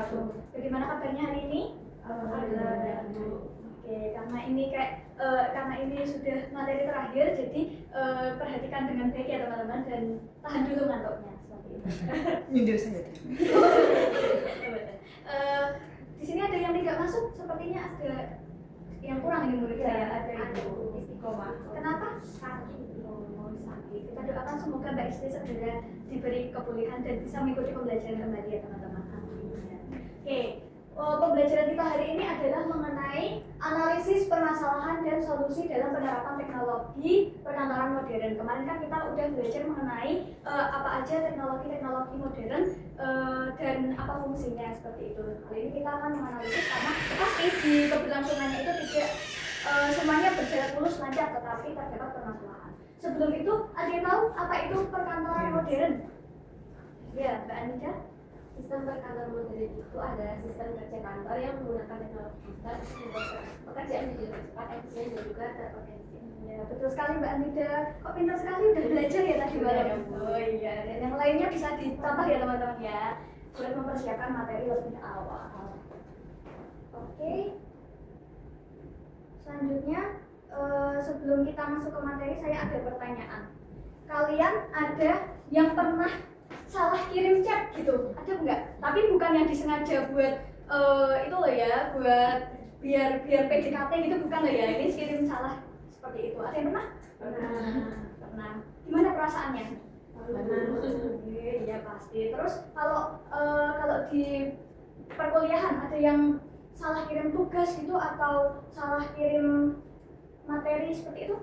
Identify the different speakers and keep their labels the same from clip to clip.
Speaker 1: wabarakatuh. Bagaimana kabarnya hari ini?
Speaker 2: Alhamdulillah.
Speaker 1: Oke, karena ini sudah materi terakhir, jadi perhatikan dengan baik ya teman-teman dan tahan dulu ngantuknya seperti itu.
Speaker 2: Nyindir saya.
Speaker 1: Di sini ada yang tidak masuk, sepertinya ada yang kurang ini murid saya. Ada Ibu Istiqomah. Kenapa? Sakit. Kita doakan semoga Mbak Isti segera diberi kepulihan dan bisa mengikuti pembelajaran kembali ya teman-teman. Oke, pembelajaran kita hari ini adalah mengenai analisis permasalahan dan solusi dalam penerapan teknologi perkantoran modern. Kemarin kan kita udah belajar mengenai apa aja teknologi modern dan apa fungsinya seperti itu. Kali ini kita akan menganalisis karena pasti di keberlangsungannya itu tidak semuanya berjalan mulus lancar, tetapi terdapat permasalahan. Sebelum itu, ada yang tahu apa itu perkantoran modern? Ya, Mbak Anita.
Speaker 3: Sistem perkantoran modern itu adalah sistem kerja kantor yang menggunakan teknologi digital untuk membuat pekerjaan menjadi lebih cepat, efisien, dan juga terorganisir.
Speaker 1: Ya, betul sekali Mbak Anita. Kok pintar sekali udah belajar ya tadi malam? Oh iya, dan yang lainnya bisa ditambah ya teman-teman ya, buat mempersiapkan materi lebih awal. Oke. Selanjutnya, sebelum kita masuk ke materi, saya ada pertanyaan. Kalian ada yang pernah salah kirim chat gitu, ada enggak? Tapi bukan yang disengaja buat itu loh ya, buat biar PDKT gitu, bukan loh ya. Ini kirim salah seperti itu. Ada yang pernah? Pernah. Gimana perasaannya? Iya pasti. Terus kalau di perkuliahan ada yang salah kirim tugas gitu atau salah kirim materi seperti itu?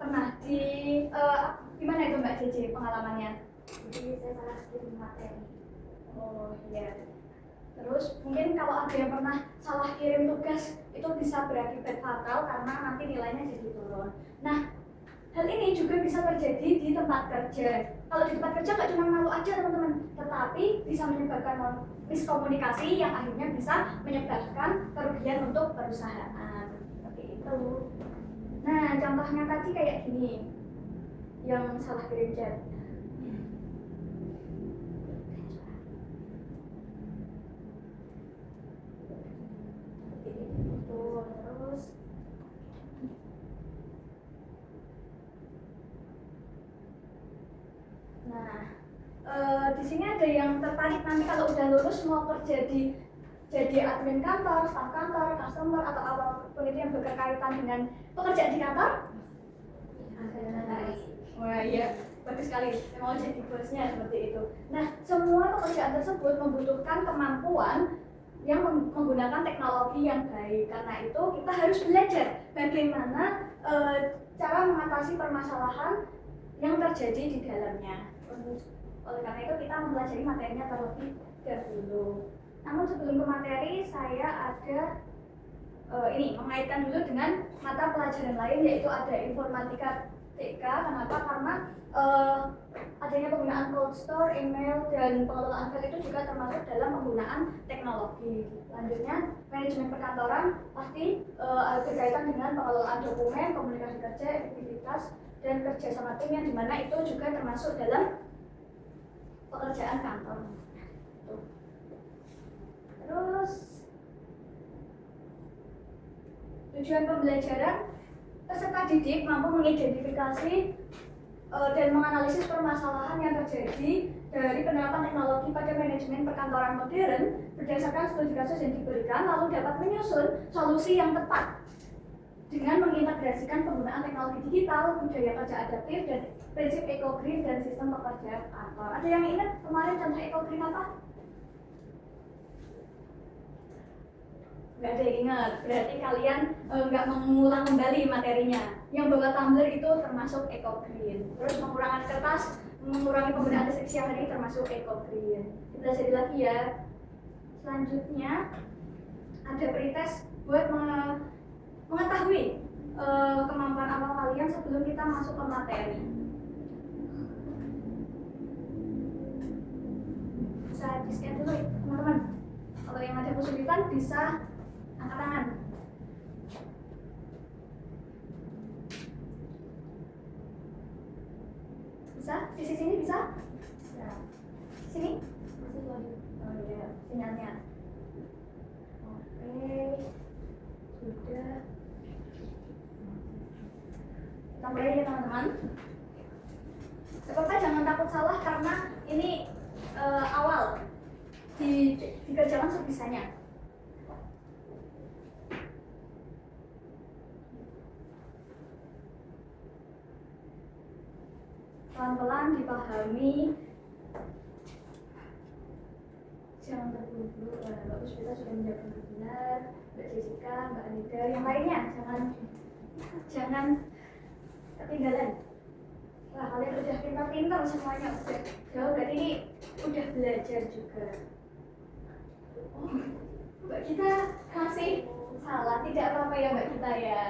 Speaker 1: Pernah di gimana itu Mbak Cici pengalamannya?
Speaker 3: Jadi saya salah kirim materi.
Speaker 1: Oh iya. Terus mungkin kalau ada yang pernah salah kirim tugas itu bisa berakibat fatal karena nanti nilainya jadi turun. Nah, hal ini juga bisa terjadi di tempat kerja. Kalau di tempat kerja nggak cuma malu aja teman-teman, tetapi bisa menyebabkan miskomunikasi yang akhirnya bisa menyebabkan kerugian untuk perusahaan. Seperti itu. Nah, contohnya tadi kayak gini, yang salah kirim chat. Terus di sini ada yang tertarik nanti kalau udah lulus mau kerja jadi admin kantor, staf kantor, customer atau apapun itu yang berkaitan dengan pekerjaan di kantor? Wah iya, bagus sekali. Mau jadi bosnya seperti itu. Nah, semua pekerjaan tersebut membutuhkan kemampuan yang menggunakan teknologi yang baik. Karena itu kita harus belajar bagaimana cara mengatasi permasalahan yang terjadi di dalamnya. Oleh karena itu kita mempelajari materinya terlebih dahulu. Namun sebelum ke materi, saya ada ini mengaitkan dulu dengan mata pelajaran lain, yaitu ada informatika TK. Kenapa? Karena adanya penggunaan cold store, email, dan pengelolaan file itu juga termasuk dalam penggunaan teknologi. Selanjutnya, manajemen perkantoran pasti berkaitan dengan pengelolaan dokumen, komunikasi kerja, efektivitas, dan kerja sama tim yang dimana itu juga termasuk dalam pekerjaan kantor. Terus tujuan pembelajaran, peserta didik mampu mengidentifikasi dan menganalisis permasalahan yang terjadi dari penerapan teknologi pada manajemen perkantoran modern berdasarkan studi kasus yang diberikan, lalu dapat menyusun solusi yang tepat dengan mengintegrasikan penggunaan teknologi digital, budaya kerja adaptif, dan prinsip eco-green dan sistem pekerja kantor. Ada yang ingat kemarin contoh eco-green apa? Nggak ada yang ingat, berarti kalian nggak mengulang kembali materinya. Yang bawa tumbler itu termasuk eco-green. Terus pengurangan kertas, mengurangi penggunaan listrik siang hari termasuk eco-green. Kita jadi lagi ya. Selanjutnya ada pretest buat mengetahui kemampuan awal kalian sebelum kita masuk ke materi. Bisa di-scan dulu ya teman-teman. Kalau yang ada kesulitan bisa angkat tangan. Bisa? Di sini bisa? Bisa. Sini.
Speaker 3: Masih loading.
Speaker 1: Oh iya, sinyalnya. Oke, sudah. Kita mulai ya teman-teman. Bapak jangan takut salah karena ini awal dikerjakan sebisanya. Pelan-pelan dipahami, jangan terburu-buru. Mbak Puspita sudah menjawab dengan benar, Mbak Jessica, Mbak Anida, yang lainnya jangan ketinggalan. Wah, kalian udah pintar-pintar semuanya, udah jauh, berarti ini udah belajar juga. Oh, Mbak kita masih salah, tidak apa-apa ya Mbak kita ya.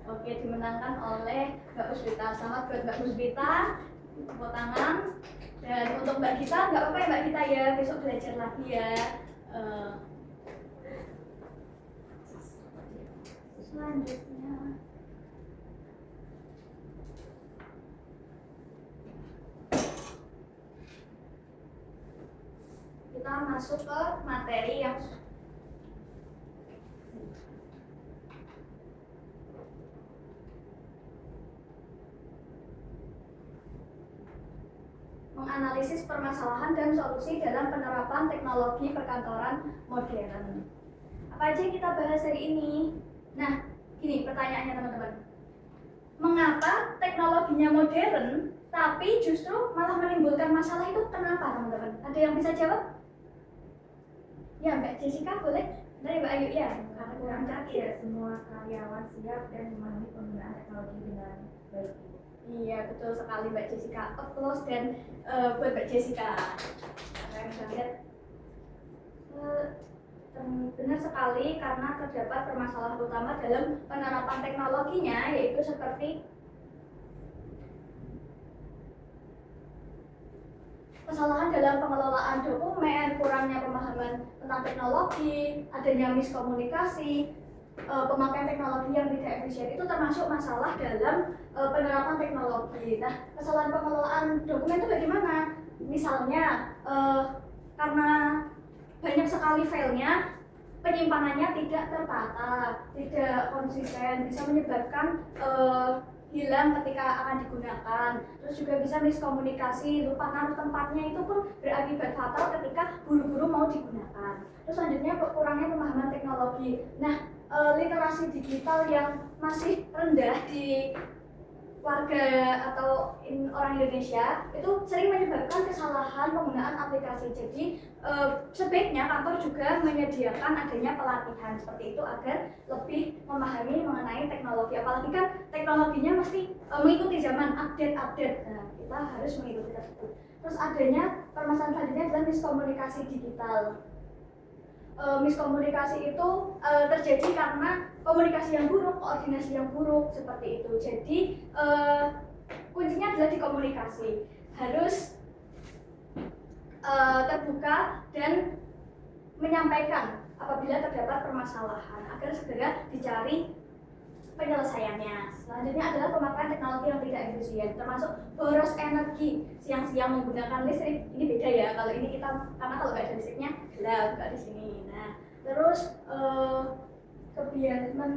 Speaker 1: Oke, dimenangkan oleh Mbak Puspita. Selamat buat Mbak Puspita, tepuk tangan. Dan untuk Mbak Gita, nggak apa-apa ya Mbak Gita ya, besok belajar lagi ya. Selanjutnya kita masuk ke materi yang menganalisis permasalahan dan solusi dalam penerapan teknologi perkantoran modern. Apa aja yang kita bahas hari ini? Nah, gini pertanyaannya teman-teman. Mengapa teknologinya modern, tapi justru malah menimbulkan masalah itu kenapa teman-teman? Ada yang bisa jawab? Ya, Mbak Jessica boleh? Dari Mbak Ayu ya?
Speaker 2: Karena kurang tidak semua karyawan siap dan memahami penggunaan teknologi dengan baik.
Speaker 1: Iya, betul sekali Mbak Jessica. Applause dan buat Mbak Jessica. Keren banget. Benar sekali karena terdapat permasalahan utama dalam penerapan teknologinya, yaitu seperti kesalahan dalam pengelolaan dokumen, kurangnya pemahaman tentang teknologi, adanya miskomunikasi, pemakaian teknologi yang tidak efisien, itu termasuk masalah dalam penerapan teknologi. Nah, kesalahan pengelolaan dokumen itu bagaimana? Misalnya, karena banyak sekali filenya, penyimpanannya tidak tertata, tidak konsisten, bisa menyebabkan hilang ketika akan digunakan. Terus juga bisa miskomunikasi, lupa naruh tempatnya, itu pun berakibat fatal ketika buru-buru mau digunakan. Terus selanjutnya kurangnya pemahaman teknologi. Nah, literasi digital yang masih rendah di warga atau orang Indonesia itu sering menyebabkan kesalahan penggunaan aplikasi. Jadi sebaiknya kantor juga menyediakan adanya pelatihan seperti itu agar lebih memahami mengenai teknologi. Apalagi kan teknologinya mesti mengikuti zaman, update. Nah, kita harus mengikuti tersebut. Terus adanya permasalahan selanjutnya adalah miskomunikasi digital. Miskomunikasi itu terjadi karena komunikasi yang buruk, koordinasi yang buruk seperti itu. Jadi kuncinya adalah di komunikasi, harus terbuka dan menyampaikan apabila terdapat permasalahan agar segera dicari penyelesaiannya. Selanjutnya adalah pemakaian teknologi yang tidak efisien, termasuk boros energi, siang-siang menggunakan listrik. Ini beda ya, kalau ini kita karena kalau nggak ada listriknya gelap, nggak di sini. Nah, terus kebiasaan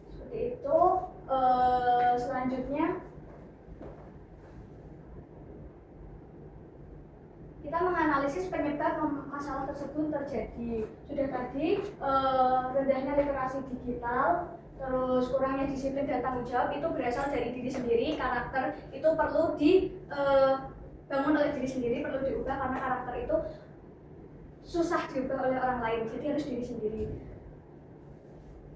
Speaker 1: seperti itu. Selanjutnya kita menganalisis penyebab masalah tersebut terjadi. Sudah tadi rendahnya literasi digital, terus kurangnya disiplin dan tanggung jawab itu berasal dari diri sendiri. Karakter itu perlu dibangun oleh diri sendiri, perlu diubah karena karakter itu susah diubah oleh orang lain, jadi harus diri sendiri.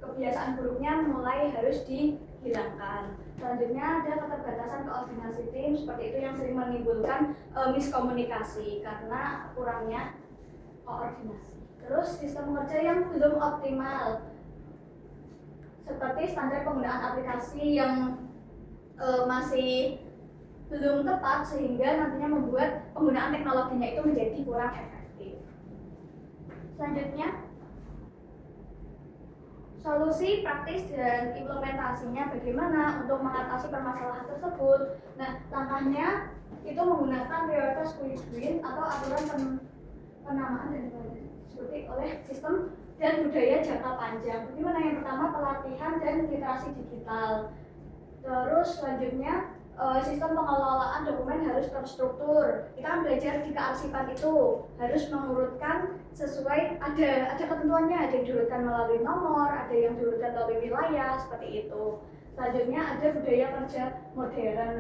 Speaker 1: Kebiasaan buruknya mulai harus dihilangkan. Selanjutnya ada keterbatasan koordinasi tim, seperti itu yang sering menimbulkan miskomunikasi karena kurangnya koordinasi. Terus sistem kerja yang belum optimal, seperti standar penggunaan aplikasi yang masih belum tepat sehingga nantinya membuat penggunaan teknologinya itu menjadi kurang efektif. Selanjutnya, solusi praktis dan implementasinya bagaimana untuk mengatasi permasalahan tersebut. Nah, langkahnya itu menggunakan prioritas quick win atau aturan penamaan dan seperti oleh sistem dan budaya jangka panjang. Bagaimana yang pertama pelatihan dan literasi digital. Terus selanjutnya sistem pengelolaan dokumen harus terstruktur. Kita kan belajar di kearsipan itu harus mengurutkan sesuai ada ketentuannya, ada yang diurutkan melalui nomor, ada yang diurutkan melalui wilayah seperti itu. Selanjutnya ada budaya kerja modern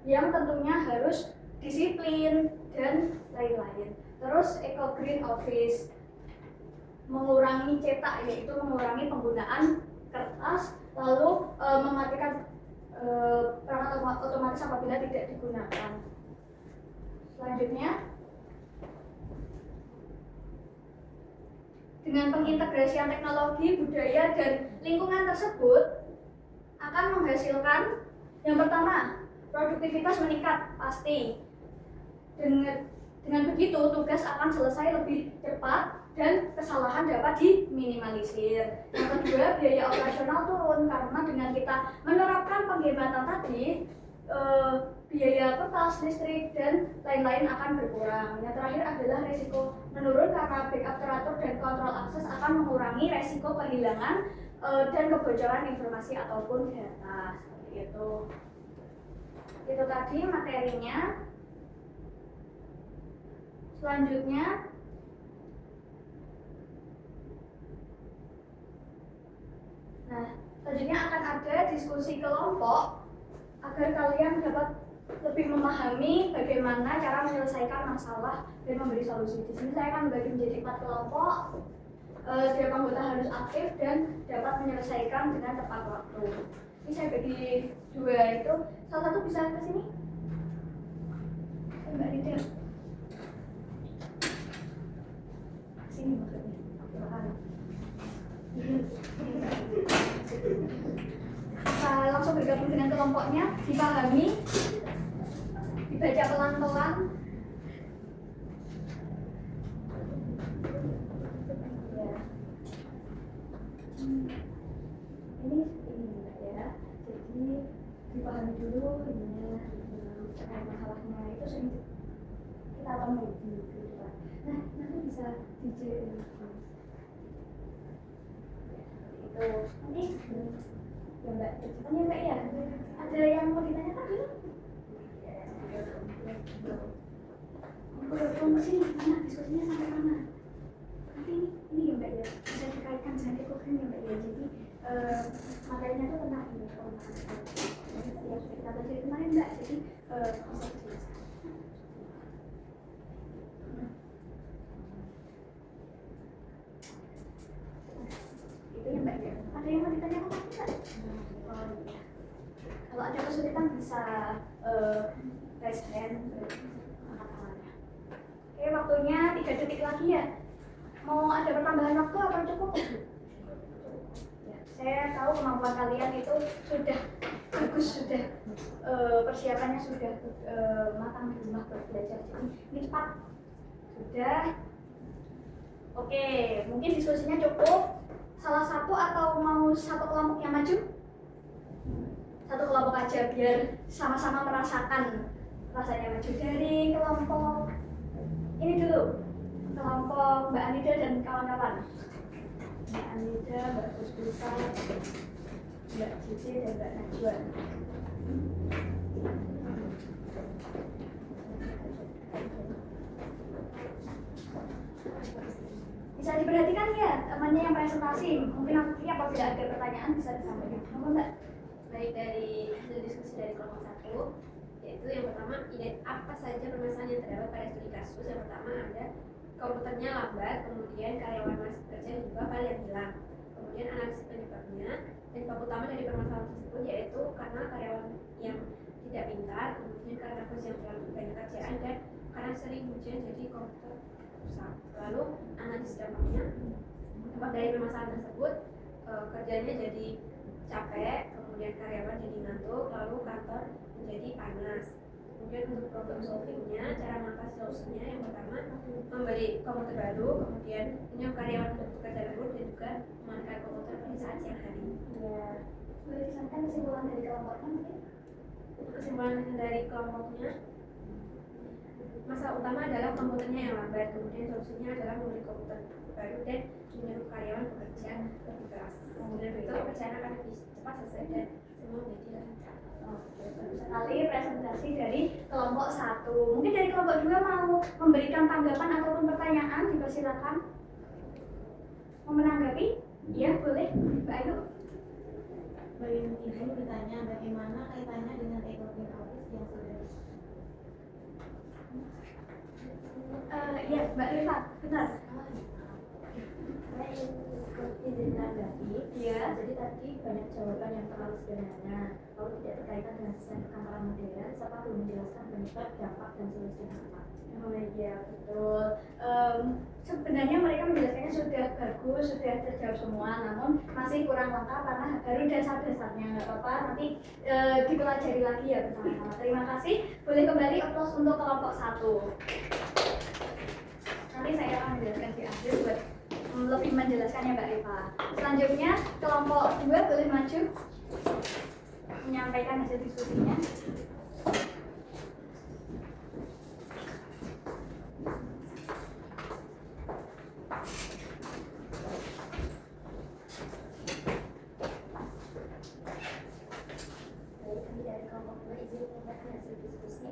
Speaker 1: yang tentunya harus disiplin dan lain-lain. Terus eco green office mengurangi cetak, yaitu mengurangi penggunaan kertas, lalu mematikan perangkat otomatis apabila tidak digunakan. Selanjutnya, dengan pengintegrasian teknologi, budaya, dan lingkungan tersebut akan menghasilkan yang pertama, produktivitas meningkat pasti. Dengan begitu, tugas akan selesai lebih cepat dan kesalahan dapat diminimalisir. Yang kedua, biaya operasional turun karena dengan kita menerapkan penghematan tadi, biaya kertas, listrik, dan lain-lain akan berkurang. Yang terakhir adalah risiko menurun karena backup teratur dan kontrol akses akan mengurangi risiko kehilangan dan kebocoran informasi ataupun data. Seperti itu. Itu tadi materinya. Selanjutnya, selanjutnya akan ada diskusi kelompok agar kalian dapat lebih memahami bagaimana cara menyelesaikan masalah dan memberi solusi. Di sini saya akan membagi menjadi 4 kelompok. Setiap anggota harus aktif dan dapat menyelesaikan dengan tepat waktu. Ini saya bagi 2 itu, salah satu bisa ke sini. Mbak Rida. Sini maksudnya. Langsung bergabung dengan kelompoknya, dipahami, dibaca pelan-pelan. Ini ya, jadi dipahami dulu ininya, masalahnya itu sering kita temui di kehidupan. Nah, nanti bisa dijadikan itu nanti ya Mbak, ceritanya Mbak ya, ada yang mau ditanyakan dulu? Belum sini, mana diskusinya sampai mana? Nanti ini ya Mbak ya, bisa dikaitkan dengan ekogram ya Mbak ya. Jadi materinya itu tentang ini, yang sudah kita belajar kemarin Mbak, jadi bisa dijelaskan. Itu ya Mbak ya. Ada yang mau ditanyakan lagi Mbak? Kalau ada kesulitan bisa raise hand, angkat tangannya. Oke, waktunya 3 detik lagi ya. Mau ada pertambahan waktu apa cukup? Ya, saya tahu kemampuan kalian itu sudah bagus, sudah persiapannya sudah matang di rumah buat belajar. Jadi ini cepat. Sudah. Oke, mungkin diskusinya cukup. Salah satu atau mau satu kelompok yang maju? Satu kelompok aja biar sama-sama merasakan rasanya maju. Dari kelompok ini dulu, kelompok Mbak Anida dan kawan-kawan. Mbak Anida, Mbak Puspusa, Mbak Cici dan Mbak Najwa. Bisa diperhatikan ya temannya yang presentasi. Mungkin nanti apabila ada pertanyaan bisa disampaikan. Apa Mbak?
Speaker 3: Baik, dari hasil diskusi dari kelompok 1, yaitu yang pertama, apa saja permasalahan yang terdapat pada studi kasus. Yang pertama ada komputernya lambat, kemudian karyawan masih bekerja dan juga file yang hilang. Kemudian analisis penyebabnya, dan penyebab utama dari permasalahan tersebut yaitu karena karyawan yang tidak pintar, kemudian karena bos yang terlalu banyak kerjaan, dan karena sering hujan jadi komputer rusak. Lalu analisis dampaknya, dampak dari permasalahan tersebut, kerjanya jadi capek, kemudian karyawan jadi ngantuk, lalu kantor menjadi panas. Kemudian untuk problem solvingnya, cara mengatasi solusinya, yang pertama membeli komputer baru, kemudian menyuruh karyawan untuk bekerja lembur, dan juga memakai komputer pada saat siang hari.
Speaker 1: Ya, boleh disampaikan kesimpulan dari kelompoknya mungkin?
Speaker 3: Kesimpulan dari kelompoknya, masalah utama adalah komputernya yang lambat, kemudian solusinya adalah membeli komputer baru dan menyuruh karyawan bekerja lebih keras. Dengan begitu pekerjaan akan lebih cepat selesai dan semua menjadi lancar.
Speaker 1: Oke, bagus sekali presentasi dari kelompok 1. Mungkin dari kelompok 2 mau memberikan tanggapan ataupun pertanyaan, dipersilakan. Mau menanggapi? Iya, boleh. Mbak Ayu.
Speaker 2: Ibu bertanya bagaimana kaitannya dengan Green Office yang sudah
Speaker 1: Iya, Mbak Rifa, benar.
Speaker 4: Saya izin menanggapi.
Speaker 1: Iya.
Speaker 4: Jadi tadi banyak jawaban yang terlalu sederhana, lalu tidak berkaitan dengan sistem perkantoran modern, serta belum menjelaskan penyebab, dampak, dan solusi yang tepat.
Speaker 1: Oh iya, betul. Sebenarnya mereka menjelaskannya sudah bagus, sudah terjawab semua, namun masih kurang lengkap karena baru dasar-dasarnya. Nggak apa-apa, nanti dipelajari lagi ya bersama-sama. Terima kasih. Boleh kembali aplaus untuk kelompok 1. Nanti saya akan menjelaskan di akhir buat lebih menjelaskannya Mbak Eva. Selanjutnya kelompok 2 boleh maju menyampaikan hasil diskusinya.
Speaker 4: Baik, kami dari kelompok 2 izin menyampaikan hasil diskusi.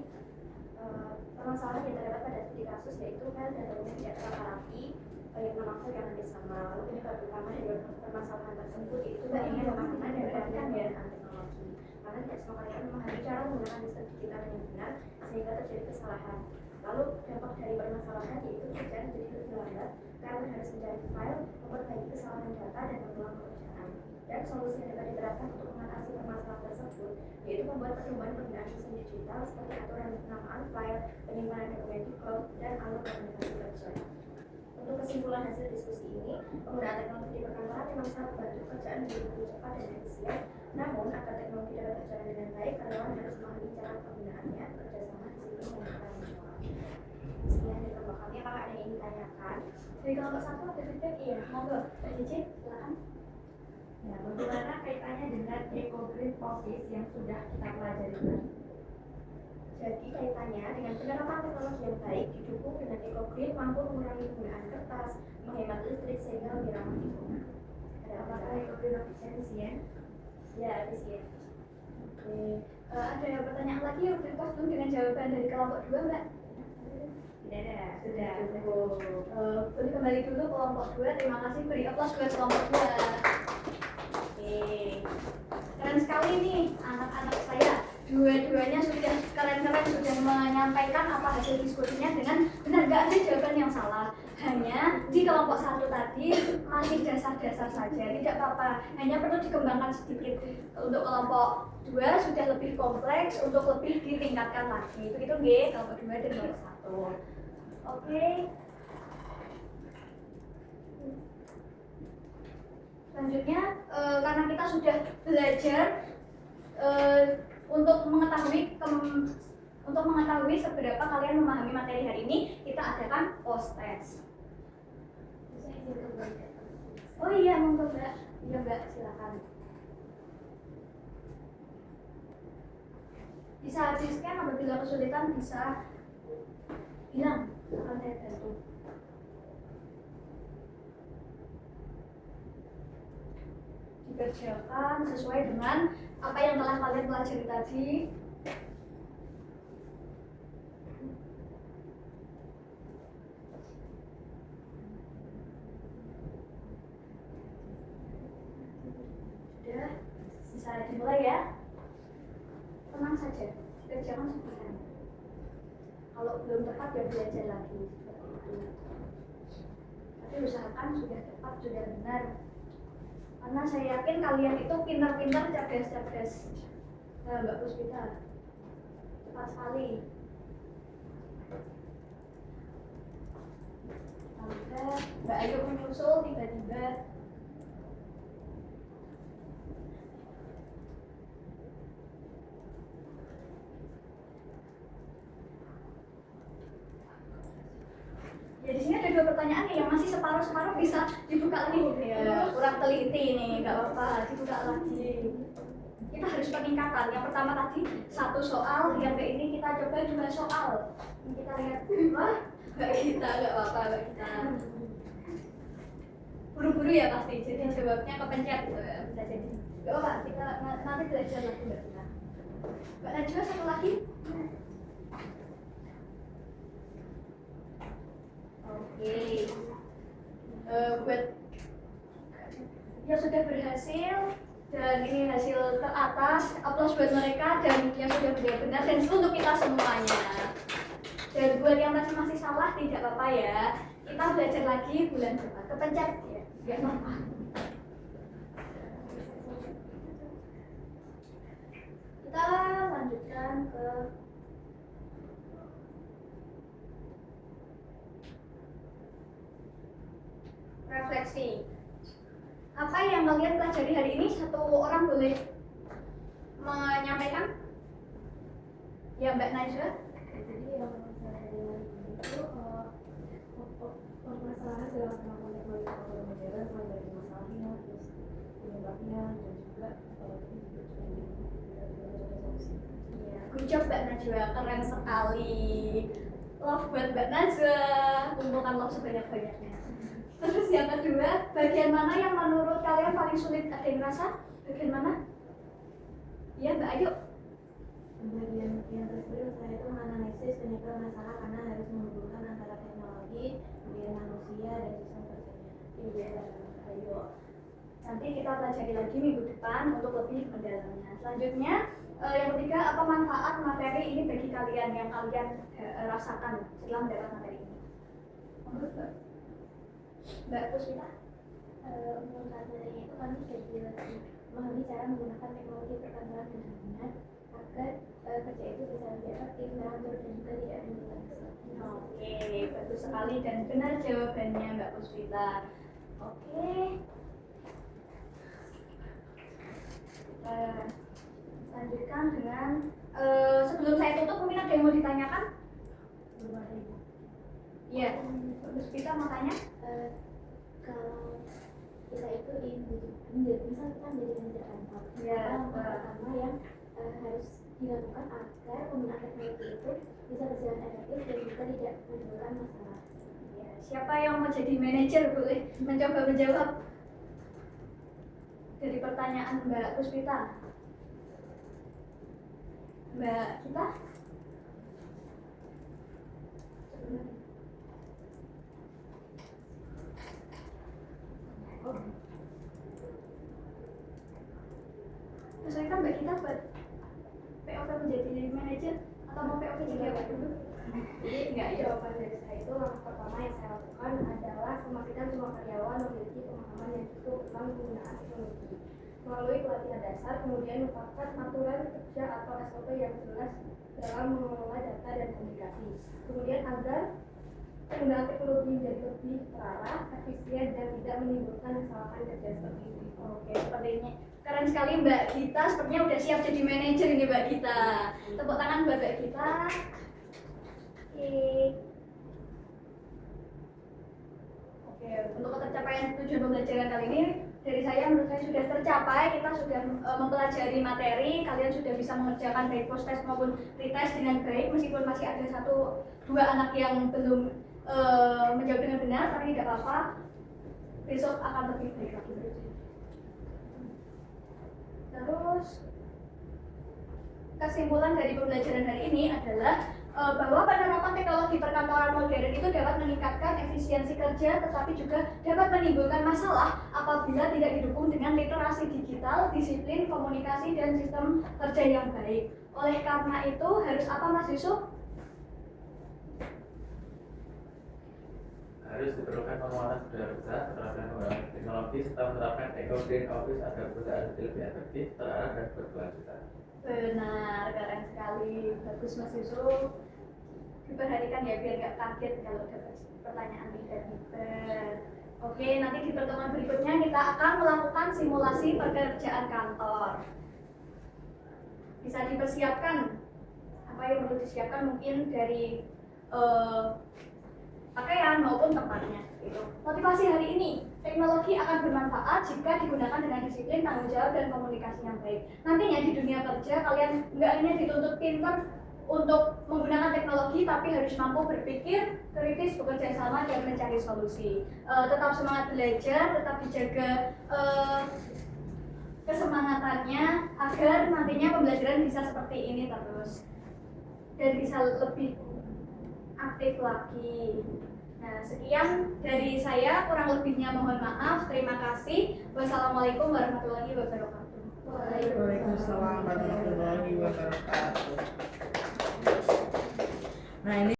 Speaker 4: Permasalahan yang terdapat pada studi kasus yaitu file dan dokumen tidak tertata rapi, yang nama yang hampir sama. Lalu penyebab utama dari permasalahan tersebut yaitu adanya pemahaman dan penggunaan teknologi. Karena tidak semua karyawan memahami cara menggunakan sistem digital yang benar, sehingga terjadi kesalahan. Lalu dampak dari permasalahan yaitu pekerjaan menjadi lebih lambat karena harus mencari file, memperbaiki kesalahan data, dan mengulang pekerjaan. Dan solusi yang dapat diterapkan untuk mengatasi permasalahan tersebut yaitu membuat perkembangan penggunaan sistem digital seperti aturan penamaan file, penyimpanan dokumen di cloud, dan alur komunikasi kerja. Untuk kesimpulan hasil diskusi ini, penggunaan teknologi di perkantoran memang sangat membantu pekerjaan menjadi lebih cepat dan efisien. Namun, agar teknologi dapat berjalan dengan baik, karyawan harus memahami cara penggunaannya, bekerjasama, disiplin, dan bertanggung jawab. Sekian dari kelompok kami. Apakah ada yang ingin ditanyakan?
Speaker 1: Dari kelompok 1 ada feedback? Iya, monggo. Mbak Cici, silakan.
Speaker 2: Ya, bagaimana kaitannya dengan Green Office yang sudah kita pelajari tadi?
Speaker 4: Jadi kaitannya dengan penerapan teknologi yang baik didukung dengan Green mampu mengurangi penggunaan kertas, menghemat listrik sehingga lebih ramah lingkungan. Ada apakah Green Office efisien? Ya, efisien.
Speaker 1: Oke. Ada pertanyaan lagi yang udah pas belum dengan jawaban dari kelompok 2, Mbak?
Speaker 2: Tidak ada, sudah.
Speaker 1: Boleh kembali dulu kelompok 2. Terima kasih. Beri aplaus buat kelompok 2. Oke. Keren sekali nih anak-anak saya. Dua-duanya sudah keren-keren, sudah menyampaikan apa hasil diskusinya dengan benar, nggak ada jawaban yang salah. Hanya di kelompok 1 tadi masih dasar-dasar saja, tidak apa-apa, hanya perlu dikembangkan sedikit. Untuk kelompok 2 sudah lebih kompleks, untuk lebih ditingkatkan lagi. Begitu nggih, kelompok 2 dan kelompok 1. Oke. Selanjutnya, karena kita sudah belajar untuk mengetahui seberapa kalian memahami materi hari ini, kita adakan post test. Oh iya, monggo Mbak. Iya Mbak, silakan. Bisa di-scan, apabila kesulitan bisa bilang, akan saya bantu. Dikerjakan sesuai dengan apa yang telah kalian pelajari tadi. Sudah, bisa dimulai ya. Tenang saja, dikerjakan sebentar. Kalau belum tepat ya belajar lagi seperti itu. Tapi usahakan sudah tepat, sudah benar. Karena saya yakin kalian itu pintar-pintar, cerdas-cerdas. Nah, Mbak Puspita, cepat sekali. Sampai Mbak Ayu menyusul tiba-tiba. Ya di sini ada 2 pertanyaan yang masih separuh-separuh bisa dibuka lagi. Ya kurang teliti nih, nggak apa-apa, dibuka lagi. kita harus peningkatan. Yang pertama tadi 1 soal, yang ke ini kita coba 2 soal. Ini kita lihat, wah, Mbak Gita, nggak apa-apa Mbak Gita. Buru-buru ya pasti, jadi jawabnya kepencet bisa jadi. Gak apa, kita nanti belajar lagi Mbak Gita. Mbak Najwa satu lagi. Oke. Buat yang sudah berhasil dan ini hasil teratas, aplaus buat mereka dan yang sudah benar-benar dan untuk kita semuanya. Dan buat yang masih salah tidak apa-apa ya, kita belajar lagi bulan depan. Kepencet ya, nggak apa-apa. Kita lanjutkan ke refleksi. Apa yang kalian pelajari hari ini? Satu orang boleh menyampaikan? Ya Mbak Najwa.
Speaker 2: Jadi yang saya hari ini itu permasalahan dalam kemampuan teknologi modern, mulai dari masalahnya, terus penyebabnya, dan juga
Speaker 1: Ya, good job Mbak Najwa, keren sekali. Love buat Mbak Najwa, kumpulkan love sebanyak-banyaknya. Terus yang kedua, bagian mana yang menurut kalian paling sulit? Ada yang ngerasa? Bagian mana? Iya Mbak Ayu.
Speaker 2: bagian yang tersebut saya itu menganalisis penyebab masalah karena harus menghubungkan antara teknologi, kemudian manusia, dan sistem kerjanya.
Speaker 1: Iya, ayo. Nanti kita pelajari lagi minggu depan untuk lebih mendalamnya. Selanjutnya, yang ketiga, apa manfaat materi ini bagi kalian yang kalian rasakan setelah mendapat materi ini? Menurut Mbak Puspita?
Speaker 4: Untuk materinya itu kami jadi lebih memahami cara menggunakan teknologi perkantoran dengan benar agar kerja itu bisa lebih efektif, teratur, dan juga tidak meninggalkan.
Speaker 1: Oke, bagus sekali dan benar jawabannya Mbak Puspita. Oke. Kita lanjutkan dengan sebelum saya tutup mungkin ada yang mau ditanyakan? Iya, Mbak Puspita mau tanya?
Speaker 4: Kalau kita itu menjadi misal kita menjadi manajer kantor,
Speaker 1: Iya.
Speaker 4: langkah pertama yang harus dilakukan agar penggunaan teknologi itu bisa berjalan efektif dan juga tidak menimbulkan masalah.
Speaker 1: Ya, siapa yang mau jadi manajer boleh mencoba menjawab dari pertanyaan Mbak Puspita. Mbak kita? Maksudnya kan Mbak kita buat POV menjadi manajer atau mau POV jadi apa dulu?
Speaker 2: Jadi jawaban dari saya itu langkah pertama yang saya lakukan adalah memastikan semua karyawan memiliki pemahaman yang cukup tentang penggunaan teknologi. Melalui pelatihan dasar, kemudian menetapkan aturan kerja atau SOP yang jelas dalam mengelola data dan komunikasi. Kemudian agar penggunaan teknologi menjadi lebih terarah, efisien, dan tidak menimbulkan kesalahan kerja seperti ini.
Speaker 1: Oke, seperti ini. Keren sekali Mbak Gita, sepertinya udah siap jadi manajer ini Mbak Gita. Tepuk tangan buat Mbak Gita. Oke, untuk tercapaian tujuan pembelajaran kali ini dari saya menurut saya sudah tercapai. Kita sudah mempelajari materi, kalian sudah bisa mengerjakan baik post test maupun retest dengan baik meskipun masih ada 1-2 anak yang belum menjawab dengan benar, tapi tidak apa-apa. Besok akan lebih baik lagi. Terus kesimpulan dari pembelajaran hari ini adalah bahwa penerapan teknologi perkantoran modern itu dapat meningkatkan efisiensi kerja tetapi juga dapat menimbulkan masalah apabila tidak didukung dengan literasi digital, disiplin, komunikasi, dan sistem kerja yang baik. Oleh karena itu harus apa Mas Yusuf?
Speaker 5: Harus diperlukan penguatan budaya kerja, menerapkan penggunaan teknologi, serta menerapkan green office agar perusahaan lebih efektif, terarah, dan berkelanjutan.
Speaker 1: Benar, keren sekali, bagus Mas Yusuf. Diperhatikan ya biar nggak kaget kalau dapat pertanyaan tiba-tiba. Oke, nanti di pertemuan berikutnya kita akan melakukan simulasi pekerjaan kantor. Bisa dipersiapkan apa yang perlu disiapkan mungkin dari pakaian maupun tempatnya. Gitu. Motivasi hari ini, teknologi akan bermanfaat jika digunakan dengan disiplin, tanggung jawab, dan komunikasi yang baik. Nantinya di dunia kerja kalian nggak hanya dituntut pintar untuk menggunakan teknologi, tapi harus mampu berpikir kritis, bekerja sama, dan mencari solusi. Tetap semangat belajar, tetap dijaga kesemangatannya agar nantinya pembelajaran bisa seperti ini terus dan bisa lebih aktif lagi. Nah, sekian dari saya, kurang lebihnya mohon maaf. Terima kasih. Wassalamualaikum warahmatullahi wabarakatuh.
Speaker 6: Waalaikumsalam warahmatullahi wabarakatuh. Nah, ini